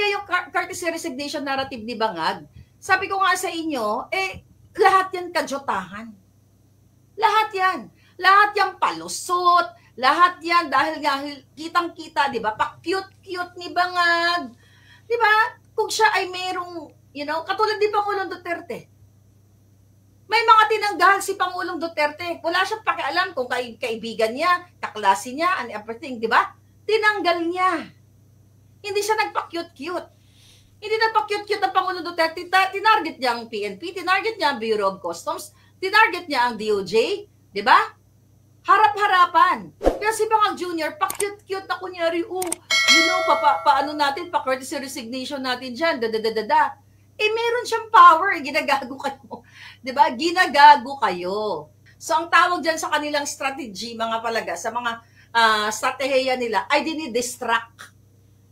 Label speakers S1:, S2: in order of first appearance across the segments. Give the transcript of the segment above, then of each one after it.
S1: kaya yung courtesy resignation narrative ni Bangag, sabi ko nga sa inyo, lahat yan kadyotahan. Lahat yan. Lahat yan palusot. Lahat yan dahil kitang-kita, di ba? Pa-cute-cute ni Bangag. Di ba? Kung siya ay merong, katulad ni Pangulong Duterte. May mga tinanggal si Pangulong Duterte. Wala siyang pakialam kung kaibigan niya, kaklase niya, and everything, di ba? Tinanggal niya. Hindi siya nagpa-cute-cute. Hindi nagpa-cute-cute ang Pangulong Duterte. Tinarget niya ang PNP, tinarget niya ang Bureau of Customs, tinarget niya ang DOJ, di ba? Harap-harapan. Pero si Bangag Jr., pa-cute-cute na kunyari, paano natin, pa-courtesy resignation natin dyan, da-da-da-da-da. Meron siyang power, ginagago kayo. Diba? Ginagago kayo. So, ang tawag dyan sa kanilang strategy, mga palaga, sa mga strategiya nila, ay dinidistract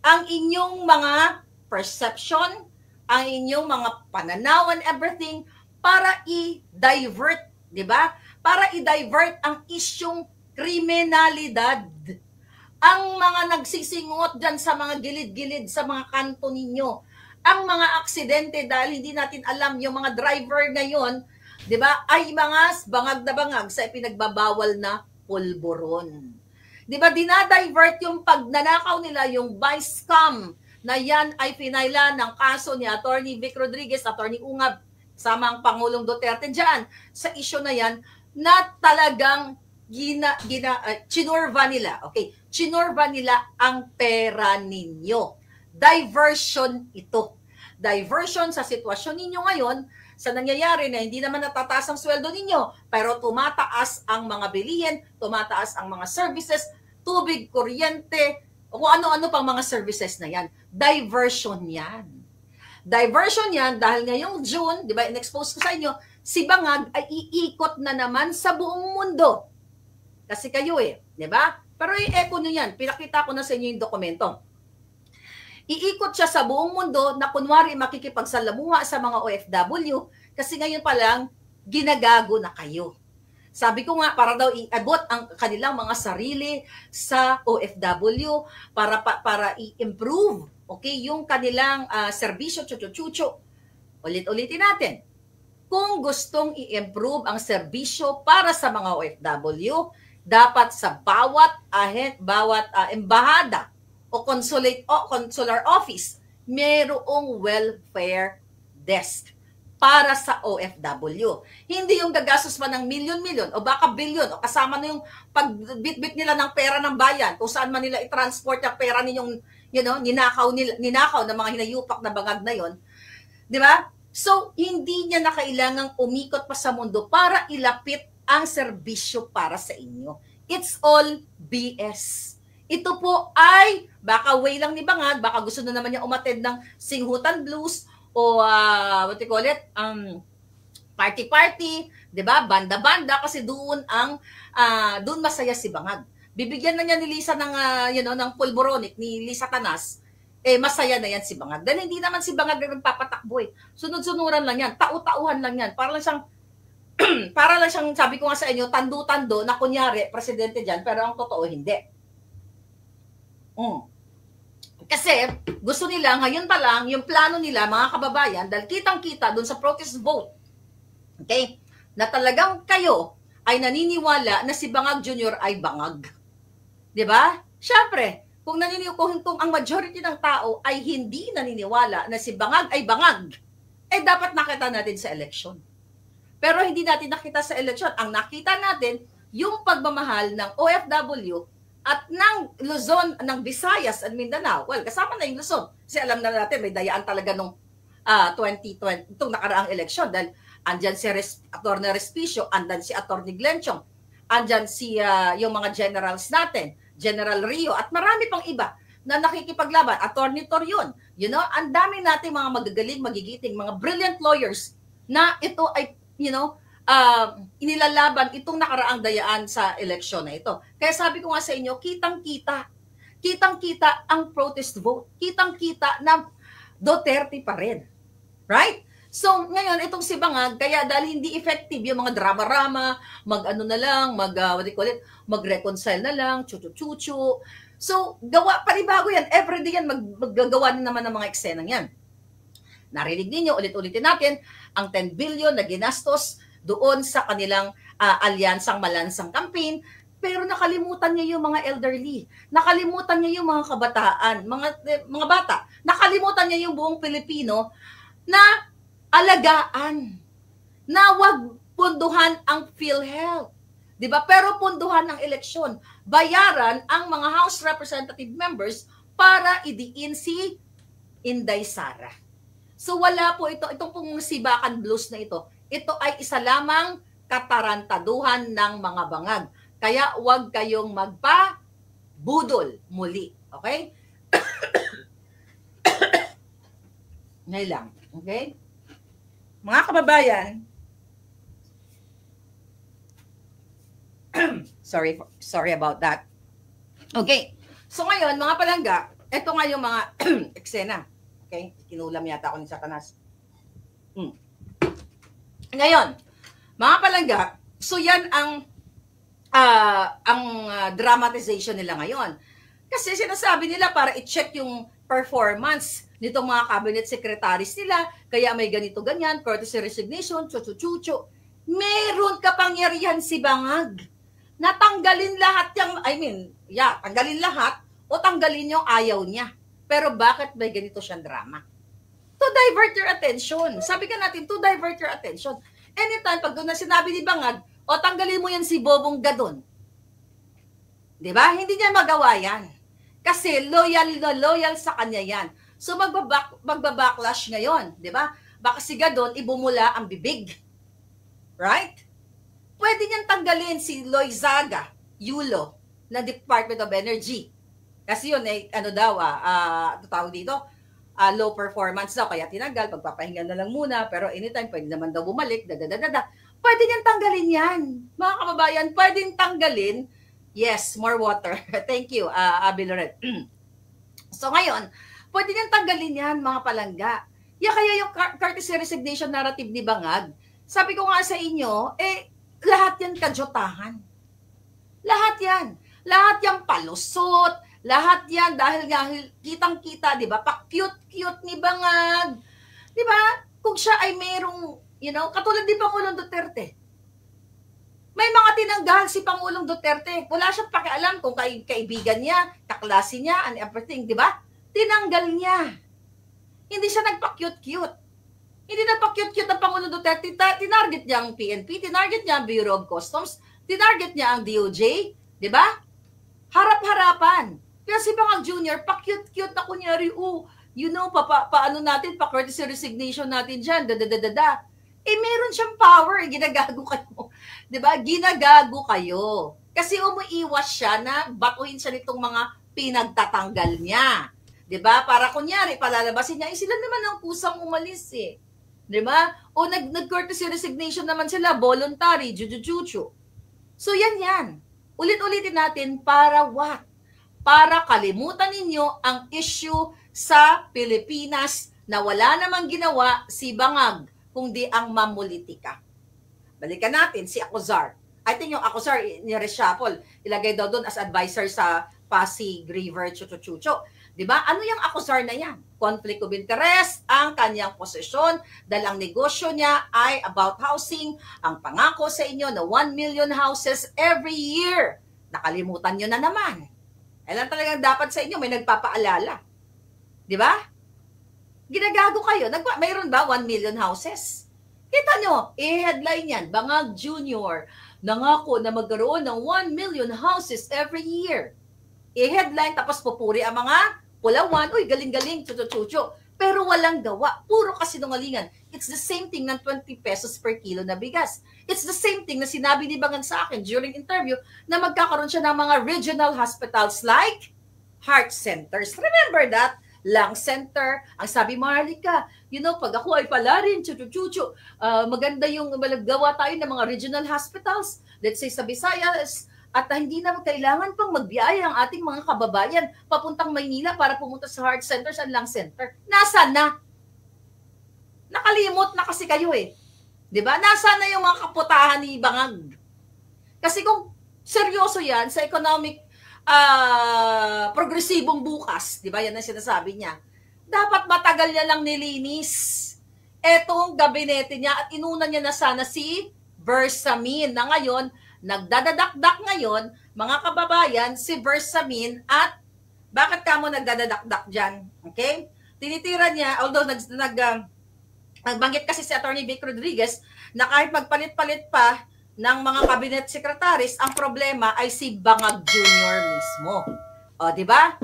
S1: ang inyong mga perception, ang inyong mga pananaw and everything, para i-divert, diba? Para i-divert ang isyong kriminalidad. Ang mga nagsisingot dyan sa mga gilid-gilid, sa mga kanto ninyo, ang mga aksidente dahil hindi natin alam yung mga driver ngayon, di ba, ay mga bangag na bangag sa ipinagbabawal na pulburon. Di ba, dinadivert yung pagnanakaw nila, yung vice scam, na yan ay pinayla ng kaso ni Attorney Vic Rodriguez, Attorney Ungab, sama ang Pangulong Duterte dyan, sa isyo na yan, na talagang chinurva nila, okay, chinurva nila ang pera ninyo. Diversion ito. Diversion sa sitwasyon ninyo ngayon, sa nangyayari na hindi naman natataas ang sweldo ninyo, pero tumataas ang mga bilihin, tumataas ang mga services, tubig, kuryente, o kung ano-ano pang mga services na yan. Diversion yan. Diversion yan dahil ngayong June, di ba, in-expose ko sa inyo, si Bangag ay iikot na naman sa buong mundo. Kasi kayo di ba? Pero i-echo nyo yan, pinakita ko na sa inyo yung dokumento. Iikot siya sa buong mundo na kunwari makikipagsalamuha sa mga OFW kasi ngayon pa lang ginagago na kayo. Sabi ko nga, para daw iabot ang kanilang mga sarili sa OFW para i-improve, okay, yung kanilang serbisyo, chuchu-chuchu. Ulit-ulitin natin. Kung gustong i-improve ang serbisyo para sa mga OFW, dapat sa bawat embahada o consular office, mayroong welfare desk para sa OFW. Hindi yung gagastos pa ng milyon-milyon o baka bilyon o kasama na yung pagbitbit nila ng pera ng bayan kung saan man nila i-transport yung pera ninyong, ninakaw ng mga hinayupak na bangag na yon. Di ba? So, hindi niya na kailangang umikot pa sa mundo para ilapit ang serbisyo para sa inyo. It's all BS. Ito po ay baka way lang ni Bangag, baka gusto na naman niya umattend ng Singhutan Blues o what you call it, party-party, 'di ba? Banda-banda kasi doon doon masaya si Bangag. Bibigyan na niya ni Lisa ng ng pulboronic ni Lisa Tanas, masaya na yan si Bangag. Dahil hindi naman si Bangag nagpapatakbo Sunod-sunuran lang yan, tau-tauhan lang yan. Para lang siyang sabi ko nga sa inyo, tando-tando na kunyari presidente diyan, pero ang totoo hindi. Kasi gusto nila, ngayon pa lang, yung plano nila, mga kababayan, dahil kitang-kita doon sa protest vote, okay, na talagang kayo ay naniniwala na si Bangag Jr. ay bangag. Diba? Siyempre, kung ang majority ng tao ay hindi naniniwala na si Bangag ay bangag, dapat nakita natin sa eleksyon. Pero hindi natin nakita sa eleksyon. Ang nakita natin, yung pagmamahal ng OFW at ng Luzon, ng Visayas at Mindanao. Well, kasama na yung Luzon. Kasi alam na natin, may dayaan talaga nung 2020, itong nakaraang eleksyon. Dahil andyan si Atty. Respicio, andyan si Atty. Glenchong, andyan yung mga generals natin, General Rio, at marami pang iba na nakikipaglaban. Atty. Torion. Ang dami nating mga magagaling, magigiting, mga brilliant lawyers na ito ay, inilalaban itong nakaraang dayaan sa eleksyon na ito. Kaya sabi ko nga sa inyo, kitang-kita ang protest vote. Kitang-kita na Duterte pa rin. Right? So, ngayon, itong si Bangag, kaya dahil hindi effective yung mga drama-rama, mag-reconcile na lang, chuchu-chuchu, So, panibago yan. Everyday yan, maggagawa na naman ng mga eksenang yan. Narinig ninyo, ulit-ulitin natin, ang 10 billion na ginastos doon sa kanilang alyansang malansang campaign, pero nakalimutan niya yung mga elderly, nakalimutan niya yung mga kabataan, mga bata, nakalimutan niya yung buong Pilipino na alagaan, na wag punduhan ang PhilHealth. Diba? Pero punduhan ng eleksyon. Bayaran ang mga House Representative members para idiin si Inday Sara. So wala po ito, itong pong sibakan blues na ito ay isa lamang katarantaduhan ng mga bangag. Kaya huwag kayong magpa-budol muli. Okay? Ngayon lang. Okay? Mga kababayan, sorry about that. Okay. So ngayon, mga palangga, ito nga yung mga eksena. Okay? Kinulam yata ako ni Satanas. Ngayon, mga palangga, so yan ang dramatization nila ngayon. Kasi sinasabi nila para i-check yung performance nitong mga cabinet secretaries nila, kaya may ganito ganyan, courtesy resignation, chuchu-chuchu. Meron kapangyarihan si Bangag na tanggalin lahat tanggalin lahat o tanggalin yung ayaw niya. Pero bakit may ganito siyang drama? To divert your attention. Sabi ka natin, to divert your attention. Anytime, pag doon na sinabi ni Bangag, o tanggalin mo yan si Bobong Gadon. Diba? Hindi niya magawa yan. Kasi loyal sa kanya yan. So magbabacklash ngayon. Diba? Baka si Gadon, ibumula ang bibig. Right? Pwede niyan tanggalin si Loizaga, Yulo, na Department of Energy. Kasi yun, tawag dito, low performance daw, kaya tinanggal, pagpapahinga na lang muna, pero anytime, pwede naman daw bumalik, Pwede niyang tanggalin yan. Mga kababayan, pwedeng tanggalin. Yes, more water. Thank you, Abiloret. So ngayon, pwede niyang tanggalin yan, mga palangga. Kaya yung courtesy resignation narrative ni Bangag, sabi ko nga sa inyo, lahat yan kadyotahan. Lahat yan. Lahat yan palusot. Lahat yan dahil kitang-kita, di ba? Pa-cute-cute ni Bangag. Di ba? Kung siya ay merong, katulad ni Pangulong Duterte. May mga tinanggal si Pangulong Duterte. Wala siyang pakialam kung kaibigan niya, kaklase niya, and everything, di ba? Tinanggal niya. Hindi siya nagpa-cute-cute. Hindi nagpa-cute-cute ang Pangulong Duterte. Tinarget niya ang PNP, tinarget niya ang Bureau of Customs, tinarget niya ang DOJ, di ba? Harap-harapan. Kaya si Bangag Jr., pa-cute-cute na kunyari, paano natin, pa-courtesy resignation natin dyan, meron siyang power, ginagago kayo. Diba? Ginagago kayo. Kasi umuiwas siya na batuhin siya nitong mga pinagtatanggal niya. Diba? Para kunyari, palalabasin niya, sila naman ang kusang umalis eh. Diba? O nag-courtesy resignation naman sila, voluntary, juju-juju. So yan. Ulit-ulitin natin para what? Para kalimutan ninyo ang issue sa Pilipinas na wala namang ginawa si Bangag, kundi ang mamulitika. Balikan natin si Acuzar. I think yung Acuzar ni Reshuffle, ilagay daw doon as advisor sa Pasig River Chucho. Diba? Ano yung Acuzar na yan? Conflict of interest, ang kanyang posisyon, dahil ang negosyo niya ay about housing, ang pangako sa inyo na 1 million houses every year. Nakalimutan nyo na naman. Kailan talagang dapat sa inyo may nagpapaalala. Diba? Ginagago kayo. Mayroon ba 1 million houses? Kita nyo, headline yan, Bangag Jr. nangako na magkaroon ng 1 million houses every year. Headline, tapos pupuri ang mga pulawan, uy, galing-galing, chucho-chucho. Pero walang gawa. Puro kasinungalingan. It's the same thing ng 20 pesos per kilo na bigas. It's the same thing na sinabi ni Bangag sa akin during interview na magkakaroon siya ng mga regional hospitals like heart centers. Remember that? Lung center. Ang sabi, Marlica, pag ako ay pala rin, chuchu-chuchu, maganda yung malagawa tayo ng mga regional hospitals. Let's say sa Visayas, at hindi na kailangan pang magbiyaya ang ating mga kababayan papuntang Maynila para pumunta sa heart centers and lung center. Nasaan na? Nakalimot na kasi kayo eh. Diba? Nasaan na yung mga kaputahan ni Bangag? Kasi kung seryoso yan sa economic progresibong bukas, di ba? Yan ang sinasabi niya. Dapat matagal niya lang nilinis etong gabinete niya at inuna niya na sana si Bersamin na ngayon, nagdadadakdak ngayon, mga kababayan, si Bersamin at bakit ka mo nagdadadakdak dyan? Okay? Tinitira niya, although nagbanggit kasi si Attorney Vic Rodriguez na kahit magpalit-palit pa ng mga cabinet secretaries, ang problema ay si Bangag Jr. mismo. O, di ba?